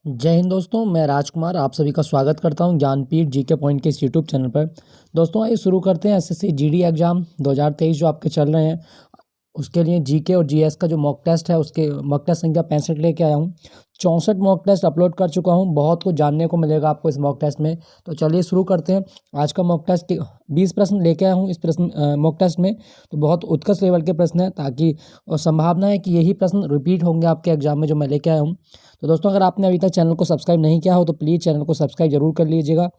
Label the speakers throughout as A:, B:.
A: जय हिंद दोस्तों, मैं राजकुमार आप सभी का स्वागत करता हूं ज्ञानपीठ जीके पॉइंट के इस यूट्यूब चैनल पर। दोस्तों आइए शुरू करते हैं एसएससी जीडी एग्ज़ाम 2023 जो आपके चल रहे हैं उसके लिए जीके और जीएस का जो मॉक टेस्ट है उसके मॉक टेस्ट संख्या 65 लेके आया हूँ। 64 मॉक टेस्ट अपलोड कर चुका हूँ। बहुत कुछ जानने को मिलेगा आपको इस मॉक टेस्ट में। तो चलिए शुरू करते हैं। आज का मॉक टेस्ट 20 प्रश्न लेके आया हूँ इस प्रश्न मॉक टेस्ट में। तो बहुत उत्कृष्ट लेवल के प्रश्न हैं ताकि और संभावना है कि यही प्रश्न रिपीट होंगे आपके एग्जाम में जो मैं लेके आया हूँ। तो दोस्तों अगर आपने अभी तक चैनल को सब्सक्राइब नहीं किया हो तो प्लीज़ चैनल को सब्सक्राइब जरूर कर लीजिएगा।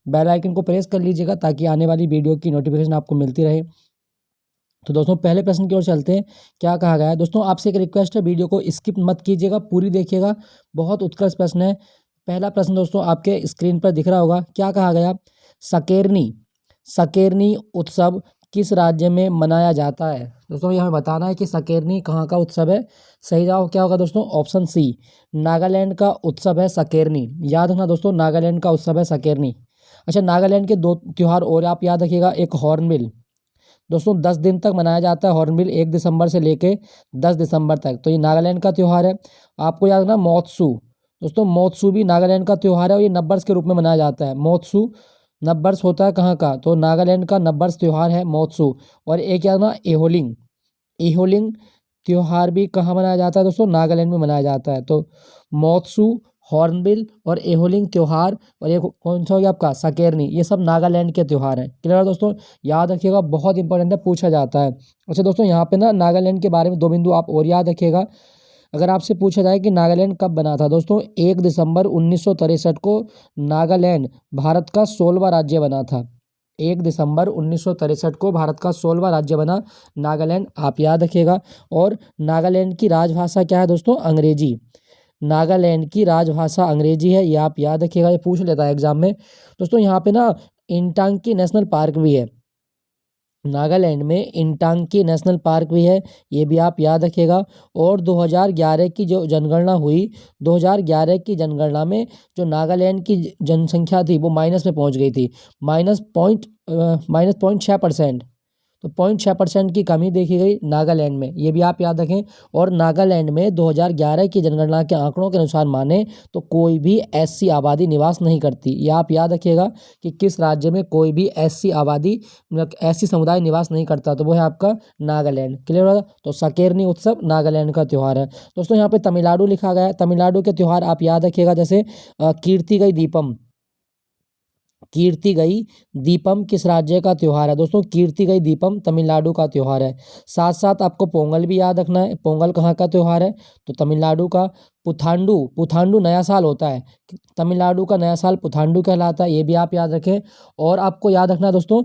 A: बेल आइकन को प्रेस कर लीजिएगा ताकि आने वाली वीडियो की नोटिफिकेशन आपको मिलती रहे। तो दोस्तों पहले प्रश्न की ओर चलते हैं। क्या कहा गया है दोस्तों, आपसे एक रिक्वेस्ट है, वीडियो को स्किप मत कीजिएगा, पूरी देखिएगा। बहुत उत्कृष्ट प्रश्न है। पहला प्रश्न दोस्तों आपके स्क्रीन पर दिख रहा होगा। क्या कहा गया, सकेरनी सकेरनी उत्सव किस राज्य में मनाया जाता है। दोस्तों ये हमें बताना है कि सकेरनी कहाँ का उत्सव है। सही जवाब क्या होगा दोस्तों, ऑप्शन सी, नागालैंड का उत्सव है सकेरनी। याद रखना दोस्तों, नागालैंड का उत्सव है सकेरनी। अच्छा, नागालैंड के दो त्यौहार और आप याद रखिएगा। एक हॉर्नबिल दोस्तों 10 दिन तक मनाया जाता है। हॉर्नबिल 1 दिसंबर से लेके 10 दिसंबर तक। तो ये नागालैंड का त्यौहार है। आपको याद रखना महोत्सू, दोस्तों महोत्सू भी नागालैंड का त्यौहार है और ये नब्बर्स के रूप में मनाया जाता है। महोत्सू नब्बर्स होता है कहाँ का, तो नागालैंड का नब्बर्स त्यौहार है महोत्सू। और एक याद रखना एहोलिंग, एहोलिंग त्योहार भी कहाँ मनाया जाता है दोस्तों, नागालैंड में मनाया जाता है। तो महोत्सू, हॉर्नबिल और एहोलिंग त्योहार और ये कौन सा हो गया आपका सकेरनी, ये सब नागालैंड के त्योहार हैं। क्लियर है दोस्तों, याद रखिएगा, बहुत इंपॉर्टेंट है, पूछा जाता है। अच्छा दोस्तों यहाँ पे ना नागालैंड के बारे में 2 बिंदु आप और याद रखिएगा। अगर आपसे पूछा जाए कि नागालैंड कब बना था दोस्तों, 1 दिसंबर 1963 को नागालैंड भारत का 16वां राज्य बना था। 1 दिसंबर 1963 को भारत का 16वां राज्य बना नागालैंड, आप याद रखिएगा। और नागालैंड की राजभाषा क्या है दोस्तों, अंग्रेजी। नागालैंड की राजभाषा अंग्रेजी है, ये आप याद रखिएगा, ये पूछ लेता है एग्जाम में। दोस्तों यहाँ पे ना इंटांकी नेशनल पार्क भी है। नागालैंड में इंटांकी नेशनल पार्क भी है, ये भी आप याद रखिएगा। और 2011 की जो जनगणना हुई, 2011 की जनगणना में जो नागालैंड की जनसंख्या थी वो माइनस में पहुंच गई थी। -0.6%। तो 0.6% की कमी देखी गई नागालैंड में, ये भी आप याद रखें। और नागालैंड में 2011 की जनगणना के आंकड़ों के अनुसार माने तो कोई भी एससी आबादी निवास नहीं करती। ये आप याद रखिएगा कि किस राज्य में कोई भी एससी आबादी ऐसी समुदाय निवास नहीं करता, तो वो है आपका नागालैंड। क्लियर होगा। तो सकेरनी उत्सव नागालैंड का त्यौहार है। दोस्तों यहाँ पे तमिलनाडु लिखा गया है। तमिलनाडु के त्यौहार आप याद रखिएगा, जैसे कीर्तिगई दीपम। कीर्तिगई दीपम किस राज्य का त्यौहार है दोस्तों, कीर्तिगई दीपम तमिलनाडु का त्यौहार है। साथ साथ आपको पोंगल भी याद रखना है। पोंगल कहाँ का त्यौहार है, तो तमिलनाडु का। पुथांडू, पुथांडू नया साल होता है, तमिलनाडु का नया साल पुथांडू कहलाता है, ये भी आप याद रखें। और आपको याद रखना है दोस्तों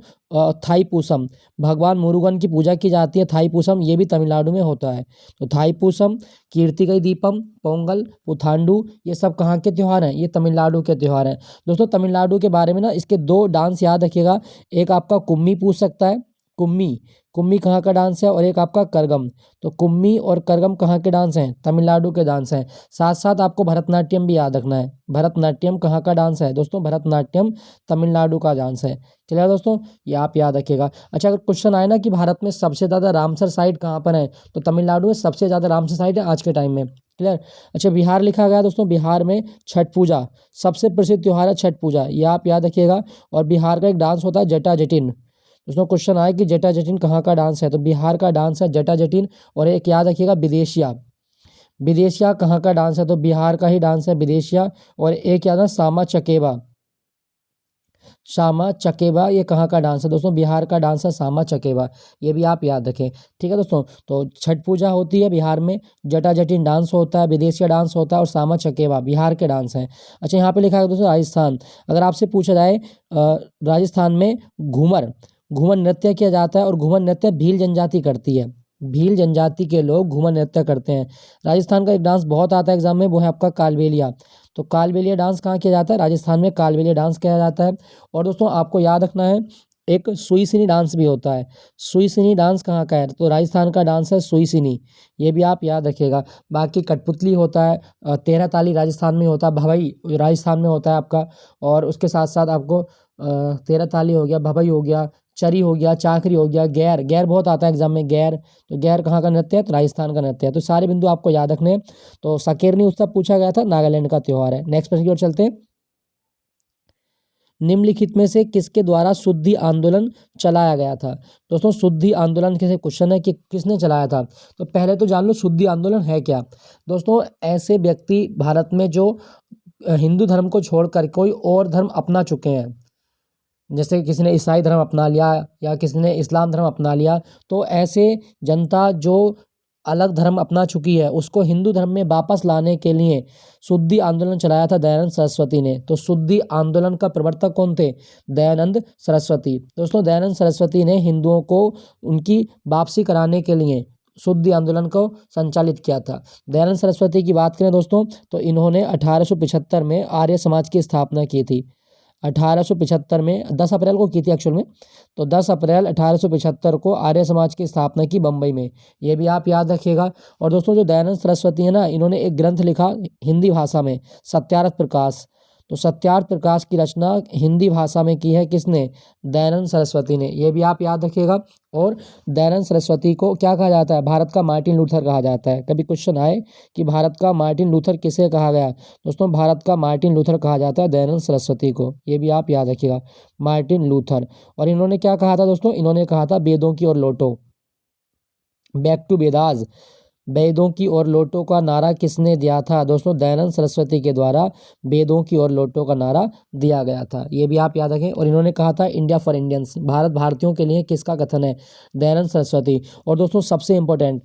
A: थाईपूसम, भगवान मुरुगन की पूजा की जाती है थाईपूसम, ये भी तमिलनाडु में होता है। तो थाईपूसम, कीर्तिगई दीपम, पोंगल, पुथांडू, ये सब कहाँ के त्यौहार हैं, ये तमिलनाडु के त्यौहार हैं। दोस्तों तमिलनाडु के बारे में ना इसके 2 डांस याद रखिएगा। एक आपका कुम्मी पूछ सकता है, कुम्मी, कुम्मी कहाँ का डांस है। और एक आपका करगम। तो कुम्मी और करगम कहाँ के डांस हैं, तमिलनाडु के डांस हैं। साथ साथ आपको भरतनाट्यम भी याद रखना है। भरतनाट्यम कहाँ का डांस है दोस्तों, भरतनाट्यम तमिलनाडु का डांस है। क्लियर दोस्तों, ये आप याद रखिएगा। अच्छा अगर क्वेश्चन आए ना कि भारत में सबसे ज़्यादा रामसर साइट कहाँ पर है, तो तमिलनाडु में सबसे ज़्यादा रामसर साइट है आज के टाइम में। क्लियर। अच्छा बिहार लिखा गया दोस्तों, बिहार में छठ पूजा सबसे प्रसिद्ध त्यौहार है, छठ पूजा, ये आप याद रखिएगा। और बिहार का एक डांस होता है जटा जटिन। दोस्तों क्वेश्चन आया कि जटा जटिन कहाँ का डांस है, तो बिहार का डांस है जटा जटिन। और एक याद रखिएगा विदेशिया, विदेशिया कहाँ का डांस है, तो बिहार का ही डांस है विदेशिया। और एक याद है सामा चकेबा, सामा चकेबा ये कहाँ का डांस है दोस्तों, बिहार का डांस है सामा चकेबा, ये भी आप याद रखें। ठीक है दोस्तों, तो छठ पूजा होती है बिहार में, जटा जटिन डांस होता है, विदेशिया डांस होता है और सामा चकेबा बिहार के डांस हैं। अच्छा यहाँ पे लिखा है दोस्तों राजस्थान। अगर आपसे पूछा जाए राजस्थान में घूमर, घूमर नृत्य किया जाता है और घूमर नृत्य भील जनजाति करती है। भील जनजाति के लोग घूमर नृत्य करते हैं। राजस्थान का एक डांस बहुत आता है एग्जाम में, वो है आपका कालबेलिया। तो कालबेलिया डांस कहाँ किया जाता है, राजस्थान में कालबेलिया डांस किया जाता है। और दोस्तों आपको याद रखना है एक सुईसिनी डांस भी होता है। सुईसिनी डांस कहाँ का है, तो राजस्थान का डांस है सुईसिनी, ये भी आप याद रखिएगा। बाकी कठपुतली होता है, 13 ताली राजस्थान में होता है, भवई राजस्थान में होता है आपका। और उसके साथ साथ आपको 13 ताली हो गया, भवई हो गया, चरी हो गया, चाकरी हो गया, गैर, गैर बहुत आता है एग्जाम में, गैर, तो गैर कहाँ का नृत्य है, तो राजस्थान का नृत्य है। तो सारे बिंदु आपको याद रखने हैं। तो सकेरनी उत्सव पूछा गया था, नागालैंड का त्योहार है। नेक्स्ट प्रश्न की ओर चलते हैं। निम्नलिखित में से किसके द्वारा शुद्धि आंदोलन चलाया गया था? दोस्तों शुद्धि आंदोलन कैसे क्वेश्चन है कि किसने चलाया था, तो पहले तो जान लो शुद्धि आंदोलन है क्या। दोस्तों ऐसे व्यक्ति भारत में जो हिंदू धर्म को छोड़कर कोई और धर्म अपना चुके हैं, जैसे किसी ने ईसाई धर्म अपना लिया या किसी ने इस्लाम धर्म अपना लिया, तो ऐसे जनता जो अलग धर्म अपना चुकी है उसको हिंदू धर्म में वापस लाने के लिए शुद्धि आंदोलन चलाया था दयानंद सरस्वती ने। तो शुद्धि आंदोलन का प्रवर्तक कौन थे? दयानंद सरस्वती। दोस्तों दयानंद सरस्वती ने हिंदुओं को उनकी वापसी कराने के लिए शुद्धि आंदोलन को संचालित किया था। दयानंद सरस्वती की बात करें दोस्तों, तो इन्होंने 1875 में आर्य समाज की स्थापना की थी। 1875 में 10 अप्रैल को की थी एक्चुअल में, तो 10 अप्रैल 1875 को आर्य समाज की स्थापना की बम्बई में, ये भी आप याद रखिएगा। और दोस्तों जो दयानंद सरस्वती है ना, इन्होंने एक ग्रंथ लिखा हिंदी भाषा में, सत्यार्थ प्रकाश। तो सत्यार्थ प्रकाश की रचना हिंदी भाषा में की है किसने? दयानंद सरस्वती ने, ये भी आप याद रखिएगा। और दयानंद सरस्वती को क्या कहा जाता है? भारत का मार्टिन लूथर कहा जाता है। कभी क्वेश्चन आए कि भारत का मार्टिन लूथर किसे कहा गया, दोस्तों भारत का मार्टिन लूथर कहा जाता है दयानंद सरस्वती को, ये भी आप याद रखिएगा, मार्टिन लूथर। और इन्होंने क्या कहा था दोस्तों? इन्होंने कहा था वेदों की ओर लौटो, बैक टू वेदास। वेदों की ओर लौटो का नारा किसने दिया था? दोस्तों दयानंद सरस्वती के द्वारा वेदों की ओर लौटो का नारा दिया गया था, ये भी आप याद रखें। और इन्होंने कहा था इंडिया फॉर इंडियंस, भारत भारतीयों के लिए किसका कथन है? दयानंद सरस्वती। और दोस्तों सबसे इंपॉर्टेंट,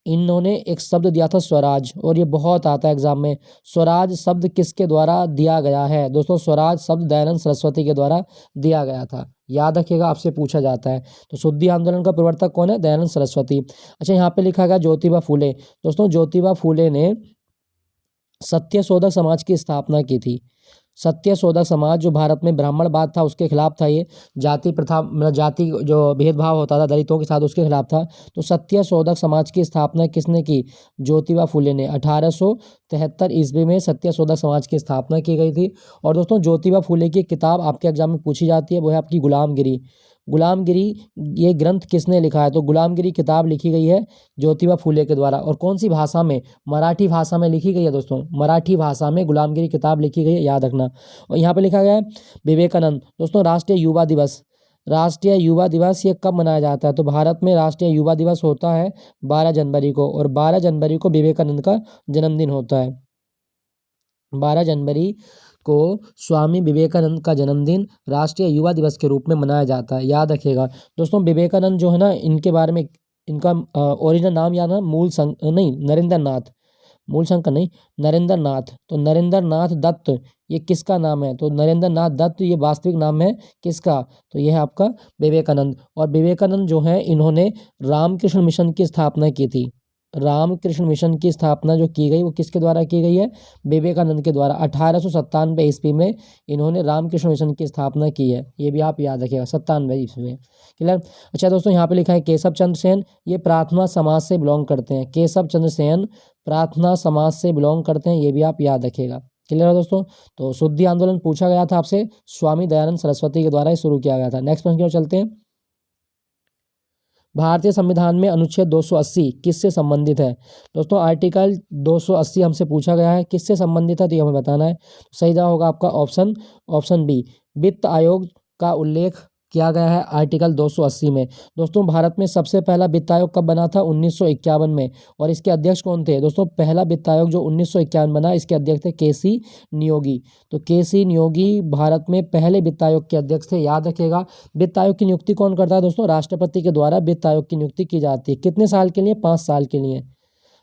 A: इन्होंने एक शब्द दिया था स्वराज, और ये बहुत आता है एग्जाम में। स्वराज शब्द किसके द्वारा दिया गया है? दोस्तों स्वराज शब्द दयानंद सरस्वती के द्वारा दिया गया था, याद रखिएगा, आपसे पूछा जाता है। तो शुद्धि आंदोलन का प्रवर्तक कौन है? दयानंद सरस्वती। अच्छा यहाँ पे लिखा गया ज्योतिबा फूले। दोस्तों ज्योतिबा फूले ने सत्यशोधक समाज की स्थापना की थी। सत्यशोधक समाज जो भारत में ब्राह्मणवाद था उसके खिलाफ था, ये जाति प्रथा मतलब जाति जो भेदभाव होता था दलितों के साथ उसके खिलाफ था। तो सत्यशोधक समाज की स्थापना किसने की? ज्योतिबा फूले ने। 1873 ईस्वी में सत्यशोधक समाज की स्थापना की गई थी। और दोस्तों ज्योतिबा फूले की किताब आपके एग्जाम में पूछी जाती है, वो है आपकी गुलामगिरी। गुलामगिरी ये ग्रंथ किसने लिखा है? तो गुलामगिरी किताब लिखी गई है ज्योतिबा फूले के द्वारा। और कौन सी भाषा में? मराठी भाषा में लिखी गई है दोस्तों, मराठी भाषा में गुलामगिरी किताब लिखी गई है, याद रखना। और यहाँ पे लिखा गया है विवेकानंद। दोस्तों राष्ट्रीय युवा दिवस, राष्ट्रीय युवा दिवस ये कब मनाया जाता है? तो भारत में राष्ट्रीय युवा दिवस होता है 12 जनवरी को, और 12 जनवरी को विवेकानंद का जन्मदिन होता है। 12 जनवरी को स्वामी विवेकानंद का जन्मदिन राष्ट्रीय युवा दिवस के रूप में मनाया जाता है, याद रखिएगा। दोस्तों विवेकानंद जो है ना, इनके बारे में इनका ओरिजिनल नाम याद है, नरेंद्र नाथ, मूल शंकर नहीं, नरेंद्र नाथ। तो नरेंद्र नाथ दत्त ये किसका नाम है? तो नरेंद्र नाथ दत्त ये वास्तविक नाम है किसका? तो यह है आपका विवेकानंद। और विवेकानंद जो है इन्होंने रामकृष्ण मिशन की स्थापना की थी। रामकृष्ण मिशन की स्थापना जो की गई वो किसके द्वारा की गई है? विवेकानंद के द्वारा। 1897 ईस्वी में इन्होंने रामकृष्ण मिशन की स्थापना की है, ये भी आप याद रखिएगा, 97 ईस्वी में। क्लियर? अच्छा दोस्तों यहाँ पे लिखा है केशव चंद्र सेन, ये प्रार्थना समाज से बिलोंग करते हैं। केशव चंद्र सेन प्रार्थना समाज से बिलोंग करते हैं, ये भी आप याद रखिएगा। क्लियर है दोस्तों? तो शुद्धि आंदोलन पूछा गया था आपसे, स्वामी दयानंद सरस्वती के द्वारा ही शुरू किया गया था। नेक्स्ट प्रश्न की ओर चलते हैं। भारतीय संविधान में अनुच्छेद 280 किससे संबंधित है? दोस्तों आर्टिकल 280 हमसे पूछा गया है, किससे संबंधित है तो ये हमें बताना है। सही जवाब होगा आपका ऑप्शन बी, वित्त आयोग का उल्लेख किया गया है आर्टिकल 280 में। दोस्तों भारत में सबसे पहला वित्त आयोग कब बना था? 1951 में। और इसके अध्यक्ष कौन थे? दोस्तों पहला वित्त आयोग जो 1951 बना, इसके अध्यक्ष थे केसी नियोगी। तो केसी नियोगी भारत में पहले वित्त आयोग के अध्यक्ष थे, याद रखिएगा। वित्त आयोग की नियुक्ति कौन करता है? दोस्तों राष्ट्रपति के द्वारा वित्त आयोग की नियुक्ति की जाती है। कितने साल के लिए? 5 साल के लिए।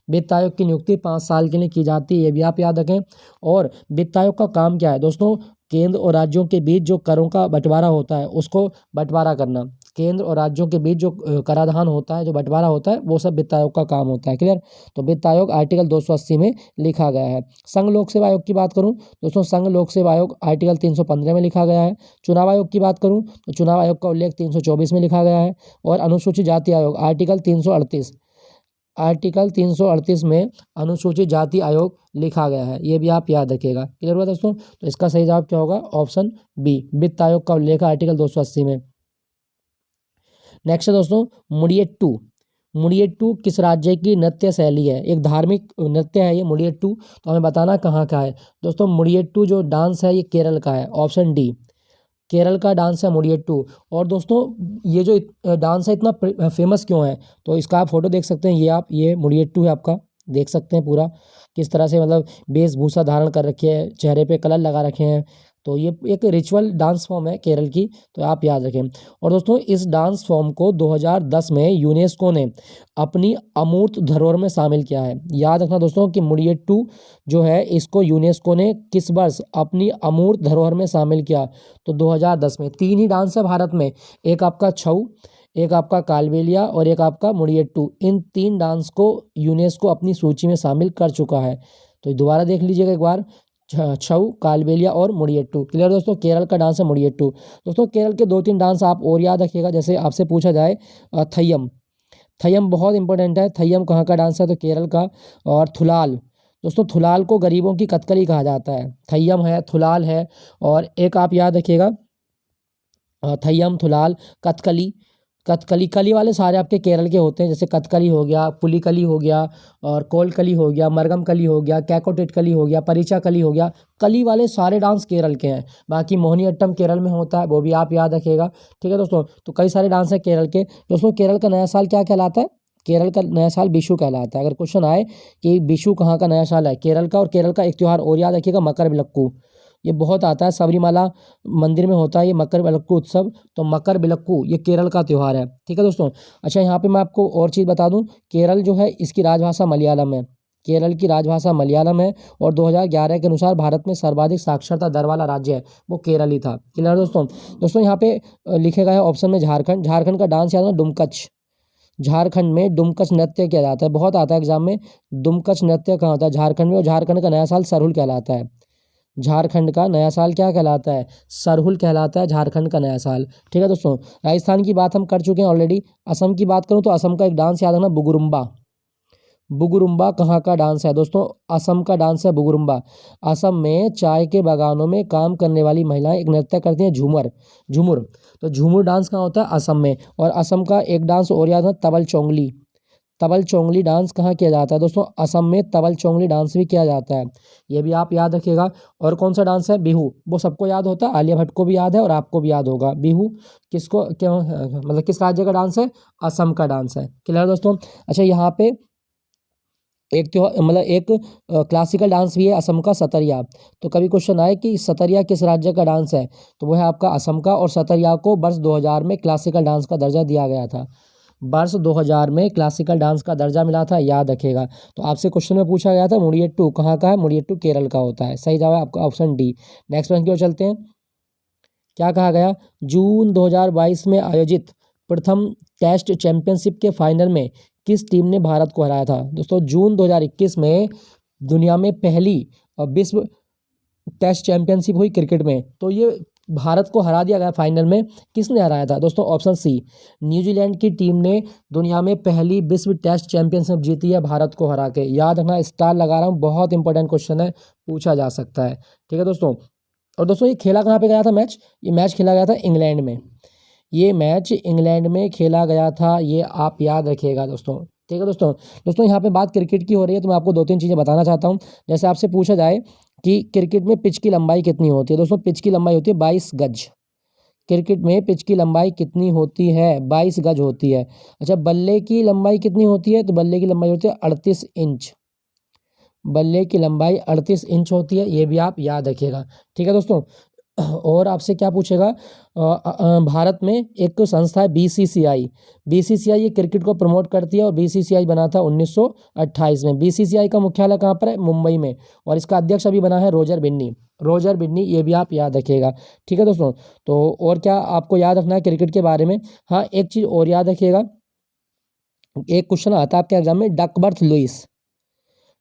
A: वित्त आयोग की नियुक्ति 5 साल के लिए की जाती है, ये भी आप याद रखें। और वित्त आयोग का काम क्या है? दोस्तों केंद्र और राज्यों के बीच जो करों का बंटवारा होता है उसको बंटवारा करना। केंद्र और राज्यों के बीच जो कराधान होता है, जो बंटवारा होता है, वो सब वित्त आयोग का काम होता है। क्लियर? तो वित्त आयोग आर्टिकल 280 में लिखा गया है। संघ लोक सेवा आयोग की बात करूं, दोस्तों संघ लोक सेवा आयोग आर्टिकल 315 में लिखा गया है। चुनाव आयोग की बात करूं तो चुनाव आयोग का उल्लेख 324 में लिखा गया है। और अनुसूचित जाति आयोग आर्टिकल 338 में अनुसूचित जाति आयोग लिखा गया है, ये भी आप याद रखिएगा। क्लियर हुआ दोस्तों? तो इसका सही जवाब क्या होगा? ऑप्शन बी, वित्त आयोग का उल्लेख आर्टिकल 280 में। नेक्स्ट है दोस्तों मुडियट्टू। मुडियट्टू किस राज्य की नृत्य शैली है? एक धार्मिक नृत्य है ये मुडियट्टू। तो हमें बताना कहाँ का है। दोस्तों मुडियट्टू जो डांस है ये केरल का है, ऑप्शन डी, केरल का डांस है मुडियट्टू। और दोस्तों ये जो डांस है इतना फेमस क्यों है, तो इसका आप फोटो देख सकते हैं। ये आप, ये मुडियट्टू है आपका, देख सकते हैं पूरा किस तरह से मतलब वेशभूषा धारण कर रखे है, चेहरे पे कलर लगा रखे हैं। तो ये एक रिचुअल डांस फॉर्म है केरल की, तो आप याद रखें। और दोस्तों इस डांस फॉर्म को 2010 में यूनेस्को ने अपनी अमूर्त धरोहर में शामिल किया है। याद रखना दोस्तों कि मुडियट्टू जो है इसको यूनेस्को ने किस वर्ष अपनी अमूर्त धरोहर में शामिल किया, तो 2010 में। तीन ही डांस है भारत में, एक आपका छऊ, एक आपका कालबेलिया और एक आपका मुडियट्टू। इन तीन डांस को यूनेस्को अपनी सूची में शामिल कर चुका है। तो दोबारा देख लीजिएगा एक बार, छऊ, कालबेलिया और मुडियट्टू। क्लियर दोस्तों, केरल का डांस है मुडियट्टू। दोस्तों केरल के दो तीन डांस आप और याद रखिएगा, जैसे आपसे पूछा जाए थय्यम। थय्यम बहुत इंपॉर्टेंट है। थय्यम कहाँ का डांस है, तो केरल का। और थुलाल, दोस्तों थुलाल को गरीबों की कथकली कहा जाता है। थय्यम है, थुलाल है, और एक आप याद रखिएगा थय्यम, थुलाल, कथकली। कथकली, कली वाले सारे आपके केरल के होते हैं, जैसे कथकली हो गया, पुलिकली हो गया, और कोलकली हो गया, मरगम कली हो गया, कैकोटेट कली हो गया, परिचा कली हो गया। कली वाले सारे डांस केरल के हैं। बाकी मोहिनीअट्टम केरल में होता है, वो भी आप याद रखिएगा। ठीक है दोस्तों, तो कई सारे डांस है केरल के। दोस्तों केरल का नया साल क्या कहलाता है? केरल का नया साल विशु कहलाता है। अगर क्वेश्चन आए कि विशु कहाँ का नया साल है, केरल का। और केरल का एक त्यौहार और याद रखिएगा, मकर विलक्कू। ये बहुत आता है, सबरीमाला मंदिर में होता है ये मकर विलक्कू उत्सव। तो मकर विलक्कू ये केरल का त्यौहार है। ठीक है दोस्तों। अच्छा यहाँ पे मैं आपको और चीज़ बता दूं, केरल जो है इसकी राजभाषा मलयालम है। केरल की राजभाषा मलयालम है। और 2011 के अनुसार भारत में सर्वाधिक साक्षरता दर वाला राज्य है वो केरल ही था। क्लियर दोस्तों। दोस्तों यहाँ पे लिखे गए है ऑप्शन में झारखंड। झारखंड का डांस याद है डुमकच। झारखंड में डुमकच नृत्य किया जाता है, बहुत आता है एग्जाम में। डुमकच नृत्य कहाँ होता है? झारखंड में। और झारखंड का नया साल सरहुल कहलाता है। झारखंड का नया साल क्या कहलाता है? सरहुल कहलाता है झारखंड का नया साल। ठीक है दोस्तों। राजस्थान की बात हम कर चुके हैं ऑलरेडी। असम की बात करूं तो असम का एक डांस याद रखना, बुगुरुम्बा। बुगुरुम्बा कहाँ का डांस है दोस्तों? असम का डांस है बुगुरुम्बा। असम में चाय के बागानों में काम करने वाली महिलाएं एक नृत्य करती हैं, झूमर। झूमुर, तो झूमुर डांस कहाँ होता है? असम में। और असम का एक डांस और याद है, तबल चोंगली। तबल चोंगली डांस कहाँ किया जाता है दोस्तों? असम में तबल चोंगली डांस भी किया जाता है। ये भी आप याद रखिएगा। और कौन सा डांस है? बिहू। वो सबको याद होता है, आलिया भट्ट को भी याद है और आपको भी याद होगा। बिहू किसको क्यों, मतलब किस राज्य का डांस है? असम का डांस है। क्लियर दोस्तों। अच्छा यहाँ पे एक त्योहार मतलब एक क्लासिकल डांस भी है असम का, सतरिया। तो कभी क्वेश्चन आए कि सतरिया किस राज्य का डांस है, तो वो है आपका असम का। और सतरिया को वर्ष 2000 में क्लासिकल डांस का दर्जा दिया गया था। वर्ष 2000 में क्लासिकल डांस का दर्जा मिला था, याद रखेगा। तो आपसे क्वेश्चन में पूछा गया था मुडियट्टू कहाँ का है? मुडियट्टू केरल का होता है। सही जवाब आपका ऑप्शन डी। नेक्स्ट प्रश्न की ओर चलते हैं। क्या कहा गया? जून 2022 में आयोजित प्रथम टेस्ट चैंपियनशिप के फाइनल में किस टीम ने भारत को हराया था? दोस्तों जून 2021 में दुनिया में पहली विश्व टेस्ट चैंपियनशिप हुई क्रिकेट में, तो ये भारत को हरा दिया गया फाइनल में। किसने हराया था दोस्तों? ऑप्शन सी, न्यूजीलैंड की टीम ने दुनिया में पहली विश्व टेस्ट चैंपियनशिप जीती है भारत को हरा के। याद रखना, स्टार लगा रहा हूँ, बहुत इंपॉर्टेंट क्वेश्चन है, पूछा जा सकता है। ठीक है दोस्तों। और दोस्तों ये खेला कहाँ पे गया था मैच? ये मैच खेला गया था इंग्लैंड में। ये मैच इंग्लैंड में खेला गया था, ये आप याद रखिएगा दोस्तों। ठीक है दोस्तों। दोस्तों यहाँ पे बात क्रिकेट की हो रही है, तो मैं आपको दो तीन चीज़ें बताना चाहता हूँ। जैसे आपसे पूछा जाए कि क्रिकेट में पिच की लंबाई कितनी होती है? दोस्तों पिच की लंबाई होती है 22 गज। क्रिकेट में पिच की लंबाई कितनी होती है? 22 गज होती है। अच्छा बल्ले की लंबाई कितनी होती है? तो बल्ले की लंबाई होती है 38 इंच। बल्ले की लंबाई 38 इंच होती है, ये भी आप याद रखिएगा। ठीक है दोस्तों। और आपसे क्या पूछेगा, भारत में एक संस्था है बीसीसीआई। बीसीसीआई ये क्रिकेट को प्रमोट करती है और बीसीसीआई बना था 1928 में। बीसीसीआई का मुख्यालय कहाँ पर है? मुंबई में। और इसका अध्यक्ष अभी बना है रोजर बिन्नी। रोजर बिन्नी, ये भी आप याद रखिएगा। ठीक है दोस्तों। तो और क्या आपको याद रखना है क्रिकेट के बारे में? हाँ एक चीज़ और याद रखिएगा, एक क्वेश्चन आता है आपके एग्जाम में, डकवर्थ लुईस।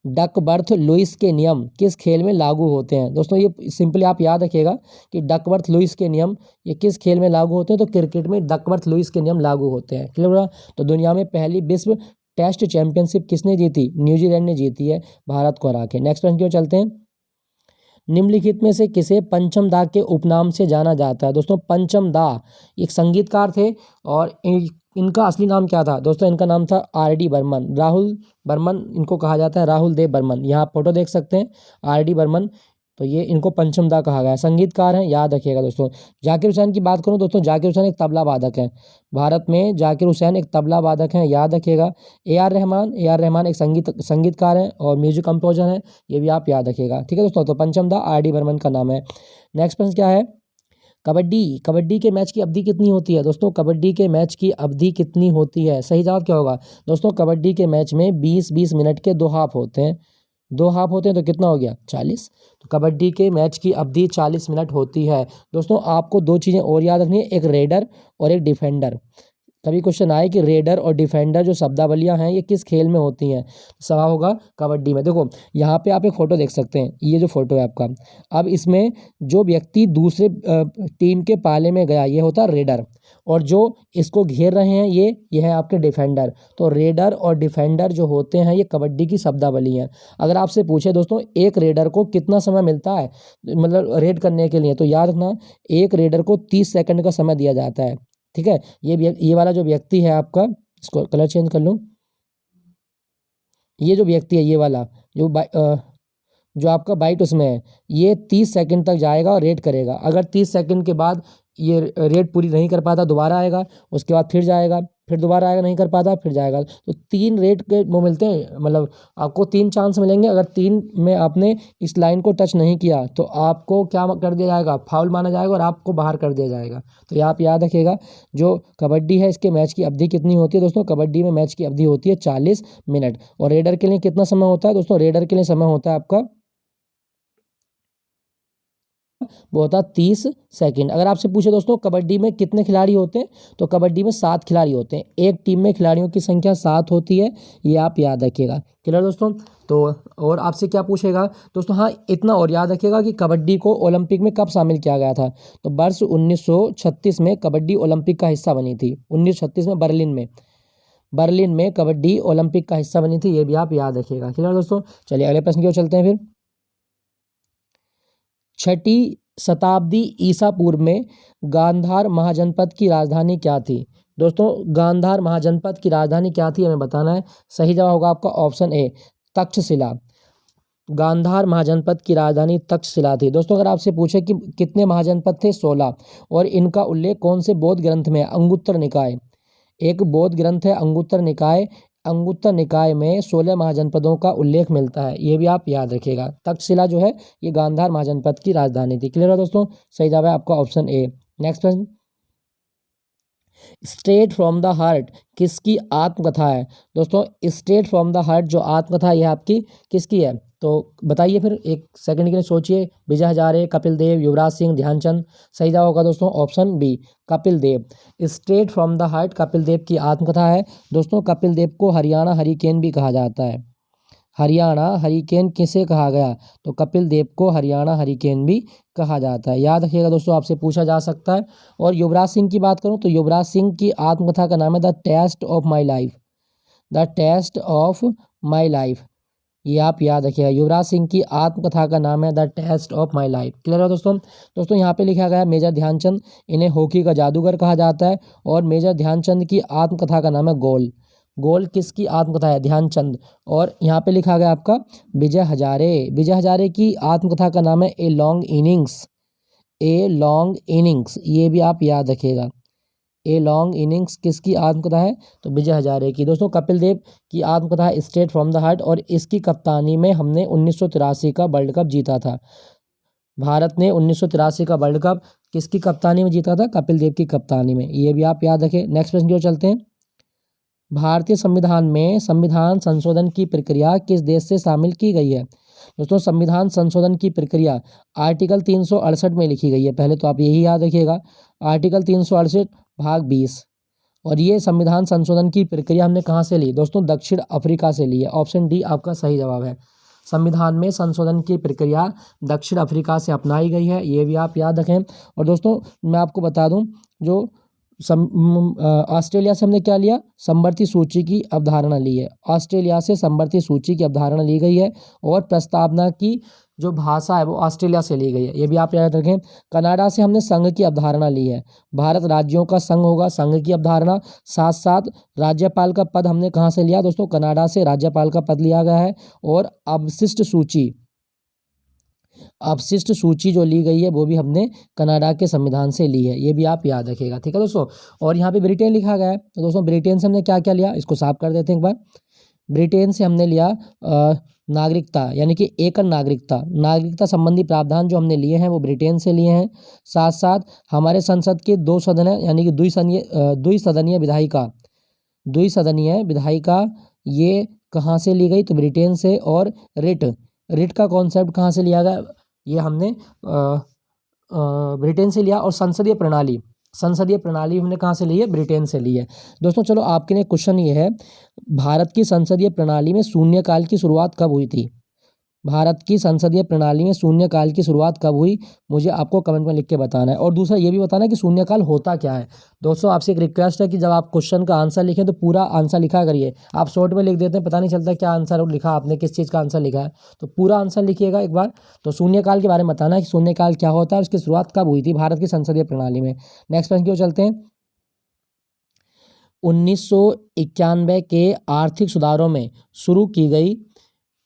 A: डकवर्थ लुईस के नियम किस खेल में लागू होते हैं? दोस्तों ये सिंपली आप याद रखिएगा कि डकवर्थ लुईस के नियम ये किस खेल में लागू होते हैं? तो क्रिकेट में डकवर्थ लुईस के नियम लागू होते हैं। क्लियर हुआ? तो दुनिया में पहली विश्व टेस्ट चैंपियनशिप किसने जीती? न्यूजीलैंड ने जीती है भारत को हरा के। नेक्स्ट प्रश्न की ओर चलते हैं। निम्नलिखित में से किसे पंचम दा के उपनाम से जाना जाता है? दोस्तों पंचम दा एक संगीतकार थे और इनका असली नाम क्या था दोस्तों? इनका नाम था RD बर्मन, राहुल बर्मन इनको कहा जाता है, राहुल देव बर्मन। यहाँ आप फोटो देख सकते हैं RD बर्मन। तो ये इनको पंचमदा कहा गया है। संगीतकार हैं, याद रखिएगा दोस्तों। जाकिर हुसैन की बात करूं दोस्तों, जाकिर हुसैन एक तबला वादक हैं। भारत में जाकिर हुसैन एक तबला वादक हैं, याद रखिएगा। ए आर रहमान एक संगीतकार हैं और म्यूजिक कंपोजर हैं, ये भी आप याद रखिएगा। ठीक है दोस्तों, तो पंचमदा RD बर्मन का नाम है। नेक्स्ट प्रश्न क्या है? कबड्डी के मैच की अवधि कितनी होती है दोस्तों? कबड्डी के मैच की अवधि कितनी होती है? सही जवाब क्या होगा दोस्तों? कबड्डी के मैच में 20-20 मिनट के 2 हाफ होते हैं। 2 हाफ होते हैं तो कितना हो गया? 40। तो कबड्डी के मैच की अवधि 40 मिनट होती है। दोस्तों आपको 2 चीज़ें और याद रखनी है, एक रेडर और एक डिफेंडर। कभी क्वेश्चन आए कि रेडर और डिफेंडर जो शब्दावलियां हैं ये किस खेल में होती हैं? सवाल होगा कबड्डी में। देखो यहाँ पे आप एक फ़ोटो देख सकते हैं, ये जो फोटो है आपका। अब इसमें जो व्यक्ति दूसरे टीम के पाले में गया ये होता है रेडर, और जो इसको घेर रहे हैं ये है आपके डिफेंडर। तो रेडर और डिफेंडर जो होते हैं ये कबड्डी की शब्दावली हैं। अगर आपसे पूछे दोस्तों एक रेडर को कितना समय मिलता है मतलब रेड करने के लिए, तो याद रखना एक रेडर को 30 सेकंड का समय दिया जाता है। ठीक है, ये वाला जो व्यक्ति है आपका, इसको कलर चेंज कर लूँ। ये जो व्यक्ति है ये वाला जो आपका बाइट उसमें है, ये 30 सेकंड तक जाएगा और रेड करेगा। अगर 30 सेकंड के बाद ये रेड पूरी नहीं कर पाता दोबारा आएगा, उसके बाद फिर जाएगा, फिर दोबारा आएगा, नहीं कर पाता फिर जाएगा। तो 3 रेड के वो मिलते हैं, मतलब आपको 3 चांस मिलेंगे। अगर 3 में आपने इस लाइन को टच नहीं किया तो आपको क्या कर दिया जाएगा? फाउल माना जाएगा और आपको बाहर कर दिया जाएगा। तो ये आप याद रखिएगा। जो कबड्डी है इसके मैच की अवधि कितनी होती है दोस्तों? कबड्डी में मैच की अवधि होती है 40 मिनट। और रेडर के लिए कितना समय होता है दोस्तों? रेडर के लिए समय होता है आपका, वो होता है 30 सेकंड। अगर आपसे पूछे दोस्तों कबड्डी में कितने खिलाड़ी होते हैं, तो कबड्डी में 7 खिलाड़ी होते हैं। एक टीम में खिलाड़ियों की संख्या 7 होती है, ये आप याद रखिएगा। क्लियर दोस्तों? तो और आपसे क्या पूछेगा दोस्तों? हाँ, इतना और याद रखिएगा कि कबड्डी को ओलंपिक में कब शामिल किया गया था। तो वर्ष 1936 में कबड्डी ओलंपिक का हिस्सा बनी थी। 1936 में बर्लिन में कबड्डी ओलंपिक का हिस्सा बनी थी, ये भी आप याद रखिएगा। क्लियर दोस्तों? चलिए अगले प्रश्न की ओर चलते हैं। फिर 6ठी शताब्दी ईसा पूर्व में गांधार महाजनपद की राजधानी क्या थी? दोस्तों गांधार महाजनपद की राजधानी क्या थी हमें बताना है। सही जवाब होगा आपका ऑप्शन ए, तक्षशिला। गांधार महाजनपद की राजधानी तक्षशिला थी। दोस्तों अगर आपसे पूछे कि कितने महाजनपद थे? 16। और इनका उल्लेख कौन से बौद्ध ग्रंथ में है? अंगुत्तर निकाय। एक बौद्ध ग्रंथ है अंगुत्तर निकाय, अंगुत्तर निकाय में 16 महाजनपदों का उल्लेख मिलता है, ये भी आप याद रखिएगा। तक्षशिला जो है ये गांधार महाजनपद की राजधानी थी। क्लियर है दोस्तों? सही जवाब है आपका ऑप्शन ए। नेक्स्ट प्रश्न, स्ट्रेट फ्रॉम द हार्ट किसकी आत्मकथा है? दोस्तों स्ट्रेट फ्रॉम द हार्ट जो आत्मकथा है ये आपकी किसकी है? तो बताइए, फिर एक सेकंड के लिए सोचिए। विजय हजारे, कपिल देव, युवराज सिंह, ध्यानचंद। सही जवाब होगा दोस्तों option B, Kapil Dev. Straight from the heart Kapil Dev की आत्मकथा है। दोस्तों कपिल देव को हरियाणा हरिकेन भी कहा जाता है। हरियाणा हरिकेन किसे कहा गया? तो कपिल देव को हरियाणा हरिकेन भी कहा जाता है, याद रखिएगा दोस्तों, आपसे पूछा जा सकता है। और युवराज सिंह की बात करूं तो युवराज सिंह की आत्मकथा का नाम है the test of my life. The test of my life, ये आप याद रखिएगा। युवराज सिंह की आत्मकथा का नाम है the test of my life. Clear है दोस्तों? दोस्तों यहाँ पे लिखा गया है मेजर ध्यानचंद, इन्हें हॉकी का जादूगर कहा जाता है। और मेजर ध्यानचंद की आत्मकथा का नाम है गोल। गोल किसकी आत्मकथा है? ध्यानचंद। और यहाँ पे लिखा गया आपका विजय हजारे, विजय हजारे की आत्मकथा का नाम है a long innings. A long innings, ये भी आप याद रखिएगा। ए लॉन्ग इनिंग्स किसकी आत्मकथा है? तो विजय हजारे की। दोस्तों कपिल देव की आत्मकथा है स्ट्रेट फ्रॉम द हार्ट, और इसकी कप्तानी में हमने 1983 का वर्ल्ड कप जीता था। भारत ने 1983 का वर्ल्ड कप किसकी कप्तानी में जीता था? कपिल देव की कप्तानी में, ये भी आप याद रखें। नेक्स्ट प्रश्न की ओर चलते हैं। भारतीय संविधान में संविधान संशोधन की प्रक्रिया किस देश से शामिल की गई है? दोस्तों संविधान संशोधन की प्रक्रिया आर्टिकल 368 में लिखी गई है। पहले तो आप यही याद रखिएगा, आर्टिकल 368 भाग 20। और ये संविधान संशोधन की प्रक्रिया हमने कहाँ से ली? दोस्तों दक्षिण अफ्रीका से ली है। ऑप्शन डी आपका सही जवाब है। संविधान में संशोधन की प्रक्रिया दक्षिण अफ्रीका से अपनाई गई है, ये भी आप याद रखें। और दोस्तों मैं आपको बता दूं, जो ऑस्ट्रेलिया से हमने क्या लिया? समवर्ती सूची की अवधारणा ली है। ऑस्ट्रेलिया से समवर्ती सूची की अवधारणा ली गई है। और प्रस्तावना की जो भाषा है वो ऑस्ट्रेलिया से ली गई है, ये भी आप याद रखें। कनाडा से हमने संघ की अवधारणा ली है, भारत राज्यों का संघ होगा, संघ की अवधारणा। साथ साथ राज्यपाल का पद हमने कहाँ से लिया दोस्तों, कनाडा से राज्यपाल का पद लिया गया है। और अवशिष्ट सूची जो ली गई है वो भी हमने कनाडा के संविधान से ली है, ये भी आप याद रखिएगा, ठीक है दोस्तों। और यहाँ पे ब्रिटेन लिखा गया है, तो दोस्तों ब्रिटेन से हमने क्या क्या लिया, इसको साफ कर देते हैं एक बार। ब्रिटेन से हमने लिया नागरिकता, यानी कि एकल नागरिकता संबंधी प्रावधान जो हमने लिए हैं वो ब्रिटेन से लिए हैं। साथ साथ हमारे संसद के 2 सदन है, यानी कि द्विसदनीय विधायिका ये कहाँ से ली गई, तो ब्रिटेन से। और रिट का कॉन्सेप्ट कहाँ से लिया गया, ये हमने ब्रिटेन से लिया। और संसदीय प्रणाली हमने कहाँ से ली है, ब्रिटेन से ली है। दोस्तों चलो आपके लिए क्वेश्चन ये है, भारत की संसदीय प्रणाली में शून्यकाल की शुरुआत कब हुई थी, भारत की संसदीय प्रणाली में शून्यकाल की शुरुआत कब हुई, मुझे आपको कमेंट में लिख के बताना है। और दूसरा ये भी बताना है कि शून्यकाल होता क्या है। दोस्तों आपसे एक रिक्वेस्ट है कि जब आप क्वेश्चन का आंसर लिखें तो पूरा आंसर लिखा करिए, आप शॉर्ट में लिख देते हैं, पता नहीं चलता क्या आंसर लिखा आपने, किस चीज़ का आंसर लिखा है, तो पूरा आंसर लिखिएगा एक बार। तो शून्यकाल के बारे में बताना है कि शून्यकाल क्या होता है, उसकी शुरुआत कब हुई थी भारत की संसदीय प्रणाली में। नेक्स्ट प्रश्न की ओर चलते हैं। 1991 के आर्थिक सुधारों में शुरू की गई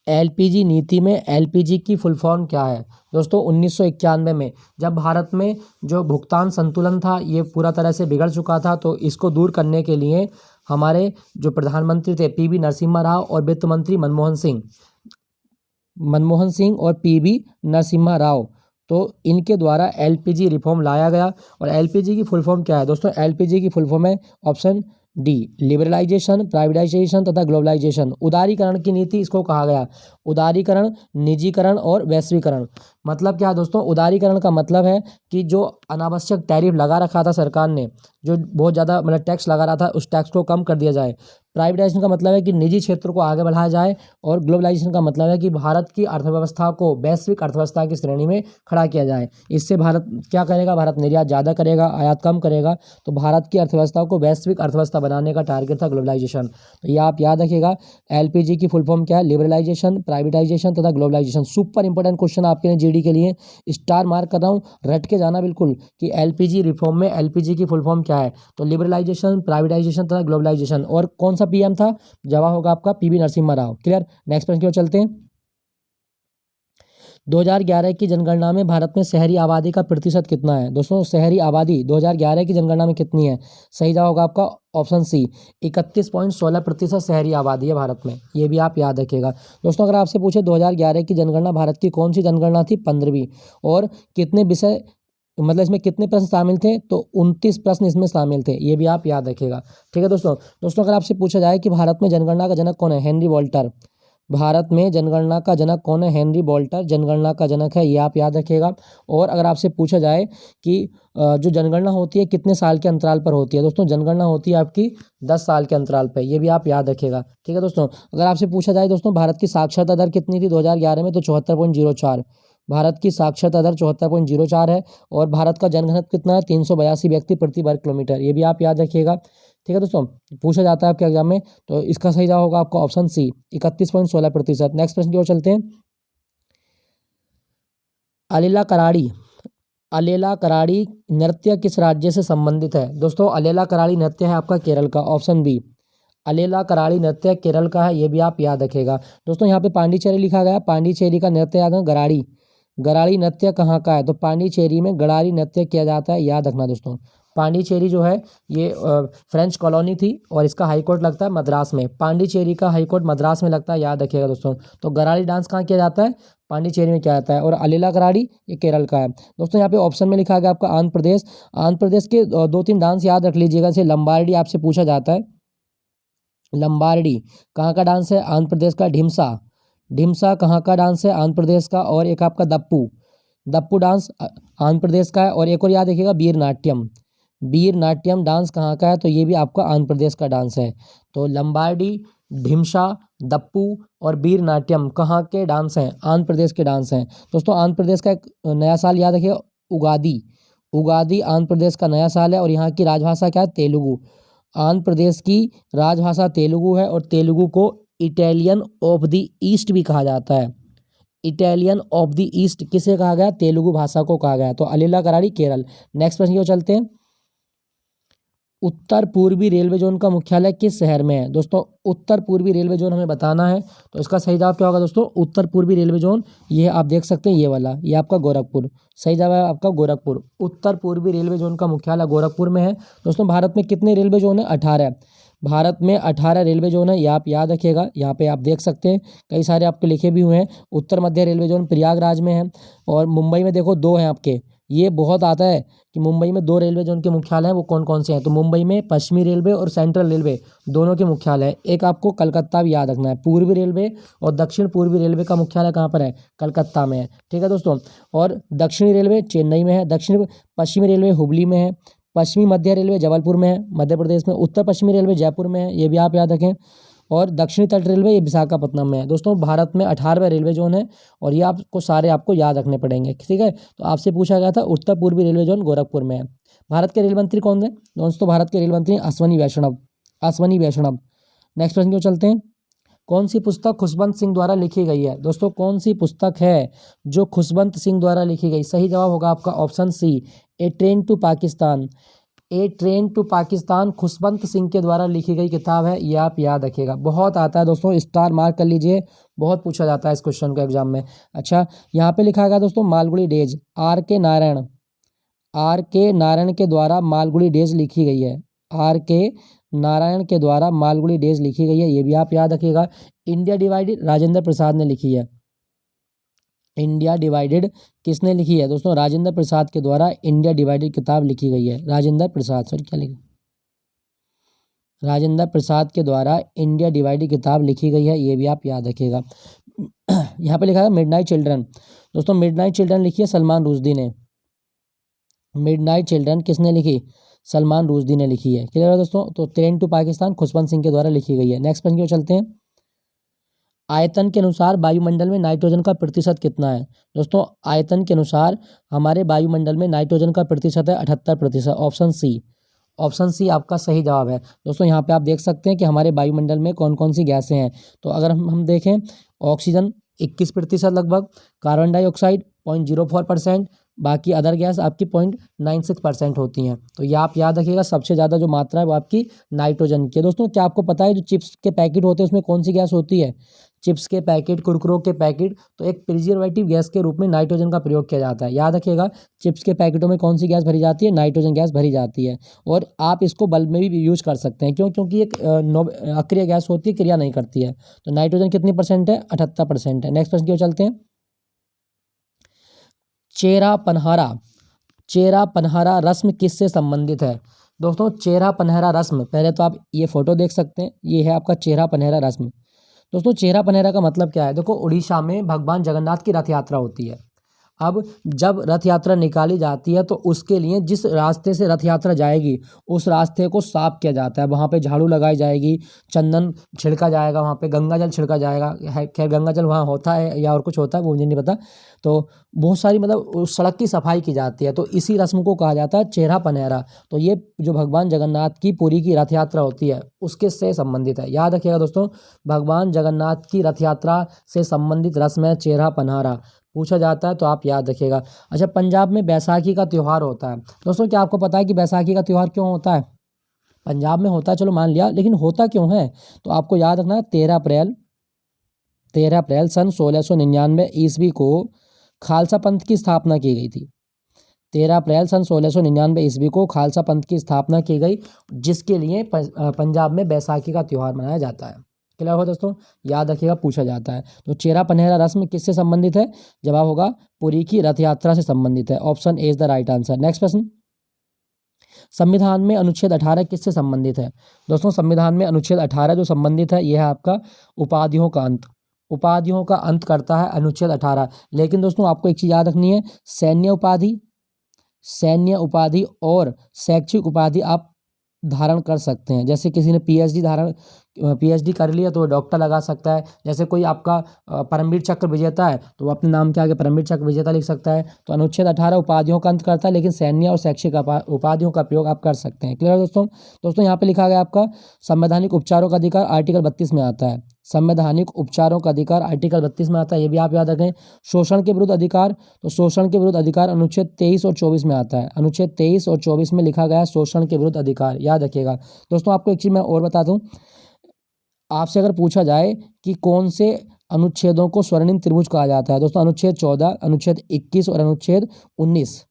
A: एलपीजी नीति में एलपीजी की फुल फॉर्म क्या है। दोस्तों 1991 में जब भारत में जो भुगतान संतुलन था ये पूरा तरह से बिगड़ चुका था, तो इसको दूर करने के लिए हमारे जो प्रधानमंत्री थे पीवी नरसिम्हा राव और वित्त मंत्री मनमोहन सिंह और पीवी नरसिम्हा राव, तो इनके द्वारा एलपीजी रिफॉर्म लाया गया। और एलपीजी की फुल फॉर्म क्या है दोस्तों, एलपीजी की फुल फॉर्म है ऑप्शन डी, लिबरलाइजेशन, प्राइवेटाइजेशन तथा ग्लोबलाइजेशन। उदारीकरण की नीति इसको कहा गया, उदारीकरण, निजीकरण और वैश्वीकरण। मतलब क्या है दोस्तों, उदारीकरण का मतलब है कि जो अनावश्यक टैरिफ लगा रखा था सरकार ने, जो बहुत ज़्यादा मतलब टैक्स लगा रहा था, उस टैक्स को कम कर दिया जाए। प्राइवेटाइजेशन का मतलब है कि निजी क्षेत्र को आगे बढ़ाया जाए। और ग्लोबलाइजेशन का मतलब है कि भारत की अर्थव्यवस्था को वैश्विक अर्थव्यवस्था की श्रेणी में खड़ा किया जाए। इससे भारत क्या करेगा, भारत निर्यात ज़्यादा करेगा, आयात कम करेगा। तो भारत की अर्थव्यवस्था को वैश्विक अर्थव्यवस्था बनाने का टारगेट था ग्लोबलाइजेशन। तो ये आप याद रखिएगा, एलपीजी की फुल फॉर्म क्या है, लिबरलाइजेशन, प्राइवेटाइजेशन तथा ग्लोबलाइजेशन। सुपर इंपॉर्टेंट क्वेश्चन आपके लिए जीडी के लिए, स्टार मार्क कर रहा हूँ, रट के जाना बिल्कुल कि एलपीजी रिफॉर्म में एलपीजी की फुल फॉर्म क्या है, तो लिबरलाइजेशन, प्राइवेटाइजेशन तथा ग्लोबलाइजेशन। और कौन सा पीएम था, जवाब होगा आपका PV Narasimha Rao. Clear. Next प्रश्न की ओर चलते हैं। 2011 की जनगणना में भारत में शहरी आबादी का प्रतिशत कितना है। दोस्तों शहरी आबादी 2011 की जनगणना में कितनी है, सही जवाब होगा आपका ऑप्शन सी, 31.16% शहरी आबादी है भारत में, ये भी आप याद रखिएगा। दोस्तों अगर आपसे पूछे 2011 की जनगणना भारत की कौन सी जनगणना थी, 15वीं, और कितने विषय मतलब इसमें कितने प्रश्न शामिल थे, तो 29 प्रश्न इसमें शामिल थे, ये भी आप याद रखिएगा, ठीक है दोस्तों अगर आपसे पूछा जाए कि भारत में जनगणना का जनक कौन है, हेनरी वॉल्टर। भारत में जनगणना का जनक कौन है, हेनरी वॉल्टर जनगणना का जनक है, ये आप याद रखिएगा। और अगर आपसे पूछा जाए कि जो जनगणना होती है कितने साल के अंतराल पर होती है, दोस्तों जनगणना होती है आपकी 10 साल के अंतराल पर, ये भी आप याद रखिएगा, ठीक है दोस्तों। अगर आपसे पूछा जाए दोस्तों भारत की साक्षरता दर कितनी थी 2011 में, तो 74.04, भारत की साक्षरता दर 74.04 है। और भारत का जनघनत्व कितना है, 382 व्यक्ति प्रति वर्ग किलोमीटर, ये भी आप याद रखिएगा, ठीक है दोस्तों। पूछा जाता है आपके एग्जाम में, तो इसका सही जवाब होगा आपका ऑप्शन सी, 31.16%। नेक्स्ट प्रश्न की ओर चलते हैं। अलेला कराड़ी नृत्य किस राज्य से संबंधित है। दोस्तों अलेला कराड़ी नृत्य है आपका केरल का, ऑप्शन बी, अलेला कराड़ी नृत्य केरल का है, ये भी आप याद रखिएगा। दोस्तों यहाँ पे पांडिचेरी लिखा गया, पांडिचेरी का नृत्य याद है, गराड़ी नृत्य कहाँ का है, तो पांडिचेरी में गराड़ी नृत्य किया जाता है, याद रखना दोस्तों। पांडिचेरी जो है ये फ्रेंच कॉलोनी थी और इसका हाईकोर्ट लगता है मद्रास में, पांडिचेरी का हाईकोर्ट मद्रास में लगता है, याद रखिएगा दोस्तों। तो गराड़ी डांस कहाँ किया जाता है, पांडिचेरी में किया जाता है। और अलीला कराड़ी ये केरल का है। दोस्तों यहाँ पे ऑप्शन में लिखा गया आपका आंध्र प्रदेश, आंध्र प्रदेश के 2-3 डांस याद रख लीजिएगा, जैसे लंबारडी आपसे पूछा जाता है, लंबारडी कहाँ का डांस है, आंध्र प्रदेश का। ढिमसा कहाँ का डांस है, आंध्र प्रदेश का। और एक आपका दप्पू डांस आंध्र प्रदेश का है। और एक और याद रखिएगा वीर नाट्यम डांस कहाँ का है, तो ये भी आपका आंध्र प्रदेश का डांस है। तो लंबारडी, ढिमसा, दप्पू और वीर नाट्यम कहाँ के डांस हैं, आंध्र प्रदेश के डांस हैं। दोस्तों आंध्र प्रदेश का एक नया साल याद रखिएगा, उगादी आंध्र प्रदेश का नया साल है। और यहाँ की राजभाषा क्या है, तेलुगु। आंध्र प्रदेश की राजभाषा तेलुगु है और तेलुगु को इटालियन ऑफ द ईस्ट भी कहा जाता है, इटालियन ऑफ द ईस्ट किसे कहा गया? तेलुगु भाषा को कहा गया। तो अलीला करारी केरल। नेक्स्ट प्रश्न की ओर चलते हैं। उत्तर पूर्वी रेलवे जोन का मुख्यालय किस शहर में है? दोस्तों उत्तर पूर्वी रेलवे जोन हमें बताना है, तो इसका सही जवाब क्या होगा दोस्तों? उत्तर पूर्वी रेलवे जोन, ये आप देख सकते हैं, ये वाला, ये आपका गोरखपुर। सही जवाब है आपका गोरखपुर। उत्तर पूर्वी रेलवे जोन का मुख्यालय गोरखपुर में है। दोस्तों भारत में कितने रेलवे जोन है? 18। भारत में 18 रेलवे जोन है, ये आप याद रखिएगा। यहाँ पे आप देख सकते हैं कई सारे आपके लिखे भी हुए हैं। उत्तर मध्य रेलवे जोन प्रयागराज में है, और मुंबई में देखो 2 हैं आपके। ये बहुत आता है कि मुंबई में 2 रेलवे जोन के मुख्यालय हैं, वो कौन कौन से हैं? तो मुंबई में पश्चिमी रेलवे और सेंट्रल रेलवे दोनों के मुख्यालय हैं। एक आपको कलकत्ता भी याद रखना है। पूर्वी रेलवे और दक्षिण पूर्वी रेलवे का मुख्यालय कहाँ पर है? कलकत्ता में है। ठीक है दोस्तों। और दक्षिणी रेलवे चेन्नई में है। दक्षिण पश्चिमी रेलवे हुबली में है। पश्चिमी मध्य रेलवे जबलपुर में है मध्य प्रदेश में। उत्तर पश्चिमी रेलवे जयपुर में है, ये भी आप याद रखें। और दक्षिणी तट रेलवे ये विशाखापट्टनम में है। दोस्तों भारत में 18वें रेलवे जोन है, और ये आपको सारे आपको याद रखने पड़ेंगे। ठीक है, तो आपसे पूछा गया था उत्तर पूर्वी रेलवे जोन गोरखपुर में है। भारत के रेल मंत्री कौन थे? दोस्तों भारत के रेल मंत्री अश्वनी वैष्णव। अश्वनी वैष्णव। नेक्स्ट प्रश्न की ओर चलते हैं। कौन सी पुस्तक खुशवंत सिंह द्वारा लिखी गई है? दोस्तों कौन सी पुस्तक है जो खुशवंत सिंह द्वारा लिखी गई? सही जवाब होगा आपका option C, a train to Pakistan. A train to Pakistan Khushwant Singh के द्वारा लिखी गई किताब है, ये आप याद रखिएगा। बहुत आता है दोस्तों, स्टार मार्क कर लीजिए, बहुत पूछा जाता है इस क्वेश्चन को एग्जाम में। अच्छा, यहाँ पे लिखा गया दोस्तों मालगुड़ी डेज, आर के नारायण के द्वारा मालगुड़ी डेज लिखी गई है। आर के नारायण के द्वारा मालगुड़ी डेज लिखी गई है, ये भी आप याद रखिएगा। इंडिया डिवाइडेड राजेंद्र प्रसाद ने लिखी है। इंडिया डिवाइडेड किसने लिखी है? दोस्तों राजेंद्र प्रसाद के द्वारा इंडिया डिवाइडेड किताब लिखी गई है। राजेंद्र प्रसाद, सॉरी क्या लिखा? राजेंद्र प्रसाद के द्वारा इंडिया डिवाइडेड किताब लिखी गई है, ये भी आप याद रखिएगा। यहाँ पे लिखा है मिडनाइट चिल्ड्रन। दोस्तों मिडनाइट चिल्ड्रन लिखी है सलमान रुश्दी ने। मिडनाइट चिल्ड्रन किसने लिखी? सलमान रुश्दी ने लिखी है। क्लियर है दोस्तों। तो ट्रेन टू पाकिस्तान खुशवंत सिंह के द्वारा लिखी गई है। नेक्स्ट प्रश्न की ओर चलते हैं। आयतन के अनुसार वायुमंडल में नाइट्रोजन का प्रतिशत कितना है? दोस्तों आयतन के अनुसार हमारे वायुमंडल में नाइट्रोजन का प्रतिशत है 78%। ऑप्शन सी, ऑप्शन सी आपका सही जवाब है। दोस्तों यहाँ पे आप देख सकते हैं कि हमारे वायुमंडल में कौन कौन सी गैसें हैं। तो अगर हम देखें, ऑक्सीजन 21% लगभग, कार्बन डाइऑक्साइड 0.04%, बाकी अदर गैस आपकी 0.96% होती हैं। तो ये आप याद रखिएगा, सबसे ज़्यादा जो मात्रा है वो आपकी नाइट्रोजन की है। दोस्तों क्या आपको पता है जो चिप्स के पैकेट होते हैं उसमें कौन सी गैस होती है? चिप्स के पैकेट, कुरकुरों के पैकेट, तो एक प्रिजर्वेटिव गैस के रूप में नाइट्रोजन का प्रयोग किया जाता है। याद रखिएगा, चिप्स के पैकेटों में कौन सी गैस भरी जाती है? नाइट्रोजन गैस भरी जाती है। और आप इसको बल्ब में भी यूज कर सकते हैं। क्यों? क्योंकि एक अक्रिय गैस होती है, क्रिया नहीं करती है। तो नाइट्रोजन कितनी परसेंट है? 78% है। नेक्स्ट प्रश्न की ओर चलते हैं। चेहरा पनहरा रस्म किससे संबंधित है? दोस्तों चेहरा पनहरा रस्म, पहले तो आप ये फोटो देख सकते हैं, ये है आपका चेहरा पनहरा रस्म। दोस्तों चेहरा पनहरा का मतलब क्या है? देखो उड़ीसा में भगवान जगन्नाथ की रथ यात्रा होती है। अब जब रथ यात्रा निकाली जाती है तो उसके लिए जिस रास्ते से रथ यात्रा जाएगी उस रास्ते को साफ किया जाता है। वहाँ पे झाड़ू लगाई जाएगी, चंदन छिड़का जाएगा, वहाँ पे गंगा जल छिड़का जाएगा। खैर गंगा जल वहाँ होता है या और कुछ होता है वो मुझे नहीं पता। तो बहुत सारी मतलब उस सड़क की सफाई की जाती है। तो इसी रस्म को कहा जाता है चेहरा पनहरा। तो ये जो भगवान जगन्नाथ की पुरी की रथ यात्रा होती है उसके से संबंधित है। याद रखिएगा दोस्तों, भगवान जगन्नाथ की रथ यात्रा से संबंधित रस्म है चेहरा पनहरा। पूछा जाता है तो आप याद रखिएगा। अच्छा, पंजाब में बैसाखी का त्यौहार होता है। दोस्तों क्या आपको पता है कि बैसाखी का त्यौहार क्यों होता है? पंजाब में होता है, चलो मान लिया, लेकिन होता क्यों है? तो आपको याद रखना है 13 अप्रैल सन 1699 ईस्वी को खालसा पंथ की स्थापना की गई थी। 13 अप्रैल सन 1699 ईस्वी को खालसा पंथ की स्थापना की गई, जिसके लिए पंजाब में बैसाखी का त्यौहार मनाया जाता है। क्लियर हो दोस्तों, याद रखिएगा, पूछा जाता है। तो चेहरा पनहरा रस्म किससे संबंधित है? जवाब होगा पुरी की रथ यात्रा से संबंधित है। Option A is the right answer. Next प्रश्न, संविधान में अनुच्छेद 18 किससे संबंधित है? दोस्तों संविधान में अनुच्छेद 18 जो संबंधित है यह है आपका उपाधियों का अंत। उपाधियों का अंत करता है अनुच्छेद 18। लेकिन दोस्तों आपको एक चीज याद रखनी है, सैन्य उपाधि और शैक्षिक उपाधि आप धारण कर सकते हैं। जैसे किसी ने पीएचडी कर लिया तो वो डॉक्टर लगा सकता है। जैसे कोई आपका परमवीर चक्र विजेता है तो वो अपने नाम के आगे परमवीर चक्र विजेता लिख सकता है। तो अनुच्छेद 18 उपाधियों का अंत करता है, लेकिन सैन्य और शैक्षिक उपाधियों का प्रयोग आप कर सकते हैं। क्लियर है दोस्तों। दोस्तों यहाँ पे लिखा गया आपका संवैधानिक उपचारों का अधिकार आर्टिकल 32 में आता है। संवैधानिक उपचारों का अधिकार आर्टिकल 32 में आता है, ये भी आप याद रखें। शोषण के विरुद्ध अधिकार, तो शोषण के विरुद्ध अधिकार अनुच्छेद 23 और 24 में आता है। अनुच्छेद 23 और 24 में लिखा गया है शोषण के विरुद्ध अधिकार, याद रखिएगा। दोस्तों आपको एक चीज़ मैं और बता दूं, आपसे अगर पूछा जाए कि कौन से अनुच्छेदों को स्वर्णिम त्रिभुज कहा जाता है, दोस्तों अनुच्छेद 14, अनुच्छेद 21 और अनुच्छेद 19।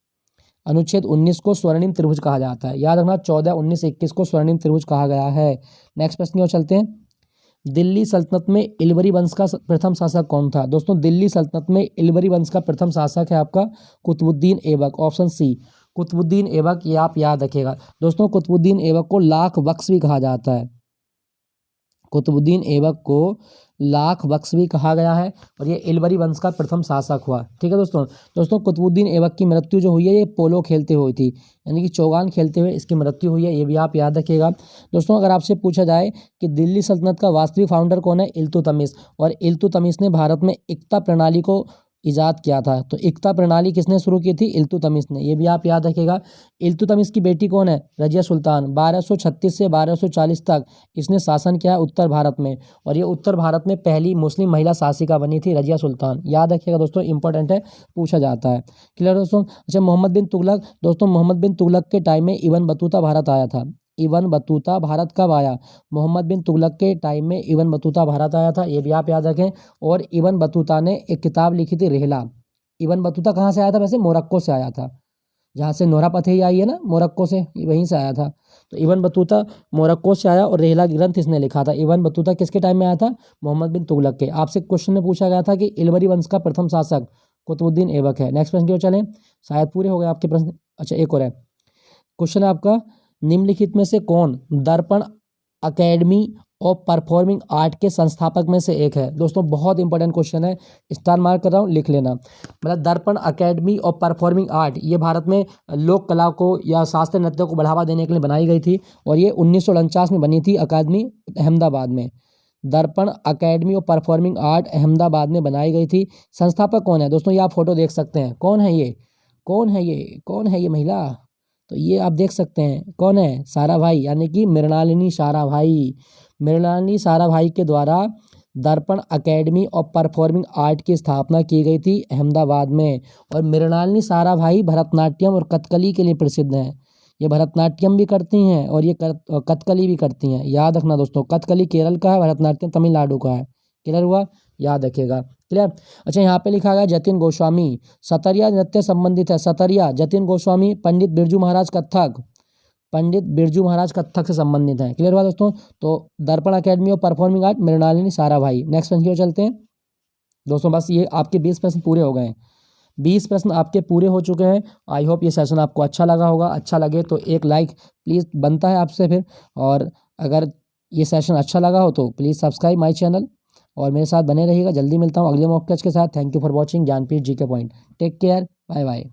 A: अनुच्छेद 19 को स्वर्णिम त्रिभुज कहा जाता है, याद रखना। 14, 19, 21 को स्वर्णिम त्रिभुज कहा गया है। नेक्स्ट प्रश्न की ओर चलते हैं। दिल्ली सल्तनत में इलवरी वंश का प्रथम शासक कौन था? दोस्तों दिल्ली सल्तनत में इलवरी वंश का प्रथम शासक है आपका कुतुबुद्दीन ऐबक, ऑप्शन सी कुतुबुद्दीन ऐबक, ये आप याद रखिएगा। दोस्तों कुतुबुद्दीन ऐबक को लाख बख्श भी कहा जाता है, कुतुबुद्दीन ऐबक को लाख बख्श भी कहा गया है, और ये इलवरी वंश का प्रथम शासक हुआ। ठीक है दोस्तों कुतुबुद्दीन ऐबक की मृत्यु जो हुई है ये पोलो खेलते हुए थी, यानी कि चौगान खेलते हुए इसकी मृत्यु हुई है, ये भी आप याद रखिएगा। दोस्तों अगर आपसे पूछा जाए कि दिल्ली सल्तनत का वास्तविक फाउंडर कौन है, इल्तुतमिश, और इल्तुतमिश ने भारत में एकता प्रणाली को ईजाद किया था। तो एकता प्रणाली किसने शुरू की थी? इल्तुतमिश ने, ये भी आप याद रखिएगा। इल्तुतमिश की बेटी कौन है? रजिया सुल्तान। 1236 से 1240 तक इसने शासन किया उत्तर भारत में, और ये उत्तर भारत में पहली मुस्लिम महिला शासिका बनी थी रजिया सुल्तान, याद रखिएगा दोस्तों, इंपॉर्टेंट है, पूछा जाता है। क्लियर दोस्तों। अच्छा मोहम्मद बिन तुगलक, दोस्तों मोहम्मद बिन तुगलक के टाइम में इब्न बतूता भारत आया था। इब्न बतूता भारत कब आया? मोहम्मद बिन तुगलक के टाइम में इब्न बतूता भारत आया था, ये भी आप याद रखें। और इब्न बतूता ने एक किताब लिखी थी रिहला। इब्न बतूता कहाँ से आया था? वैसे मोरक्को से आया था, जहाँ से नोरा फतेही आई है ना, मोरक्को से, वहीं से आया था। तो इब्न बतूता मोरक्को से आया, और रिहला ग्रंथ इसने लिखा था। इब्न बतूता किसके टाइम में आया था? मोहम्मद बिन तुगलक के। आपसे क्वेश्चन में पूछा गया था कि इलवरी वंश का प्रथम शासक कुतुबुद्दीन ऐबक है। नेक्स्ट प्रश्न की ओर चलें, शायद पूरे हो गए आपके प्रश्न। अच्छा एक और है क्वेश्चन है आपका, निम्नलिखित में से कौन दर्पण अकेडमी ऑफ परफॉर्मिंग आर्ट के संस्थापक में से एक है? दोस्तों बहुत इंपॉर्टेंट क्वेश्चन है, स्टार मार्क कर रहा हूँ, लिख लेना। मतलब दर्पण अकेडमी ऑफ परफॉर्मिंग आर्ट ये भारत में लोक कला को या शास्त्रीय नृत्य को बढ़ावा देने के लिए बनाई गई थी, और ये 1949 में बनी थी अकादमी अहमदाबाद में। दर्पण academy of performing art Ahmedabad में बनाई गई थी। संस्थापक कौन है? दोस्तों ये आप फोटो देख सकते हैं, कौन है ये, कौन है ये, कौन है ये महिला? तो ये आप देख सकते हैं कौन है, साराभाई, यानी कि मृणालिनी साराभाई। मृणालिनी साराभाई के द्वारा दर्पण अकेडमी ऑफ परफॉर्मिंग आर्ट की स्थापना की गई थी अहमदाबाद में। और मृणालिनी साराभाई भरतनाट्यम और कथकली के लिए प्रसिद्ध हैं। ये भरतनाट्यम भी करती हैं और ये कथकली भी करती हैं, याद रखना दोस्तों। कथकली केरल का है, भरतनाट्यम तमिलनाडु का है। क्लियर हुआ, याद रखिएगा। क्लियर। अच्छा यहाँ पे लिखा गया जतिन गोस्वामी, सतरिया नृत्य संबंधित है। सतरिया जतिन गोस्वामी पंडित बिरजू महाराज कथक, पंडित बिरजू महाराज कथक से संबंधित है। क्लियर हुआ दोस्तों। तो दर्पण academy of performing art Mrinalini Sarabhai. Next प्रश्न की ओर चलते हैं दोस्तों। बस ये आपके 20 प्रश्न पूरे हो गए हैं, 20 प्रश्न आपके पूरे हो चुके हैं। आई होप ये सेशन आपको अच्छा लगा होगा। अच्छा लगे तो एक लाइक प्लीज़ बनता है आपसे फिर, और अगर ये सेशन अच्छा लगा हो तो प्लीज़ सब्सक्राइब माय चैनल और मेरे साथ बने रहिएगा। जल्दी मिलता हूँ अगले मॉक टेस्ट के साथ। Thank you for watching Gyanpeeth GK point. Take care, bye bye.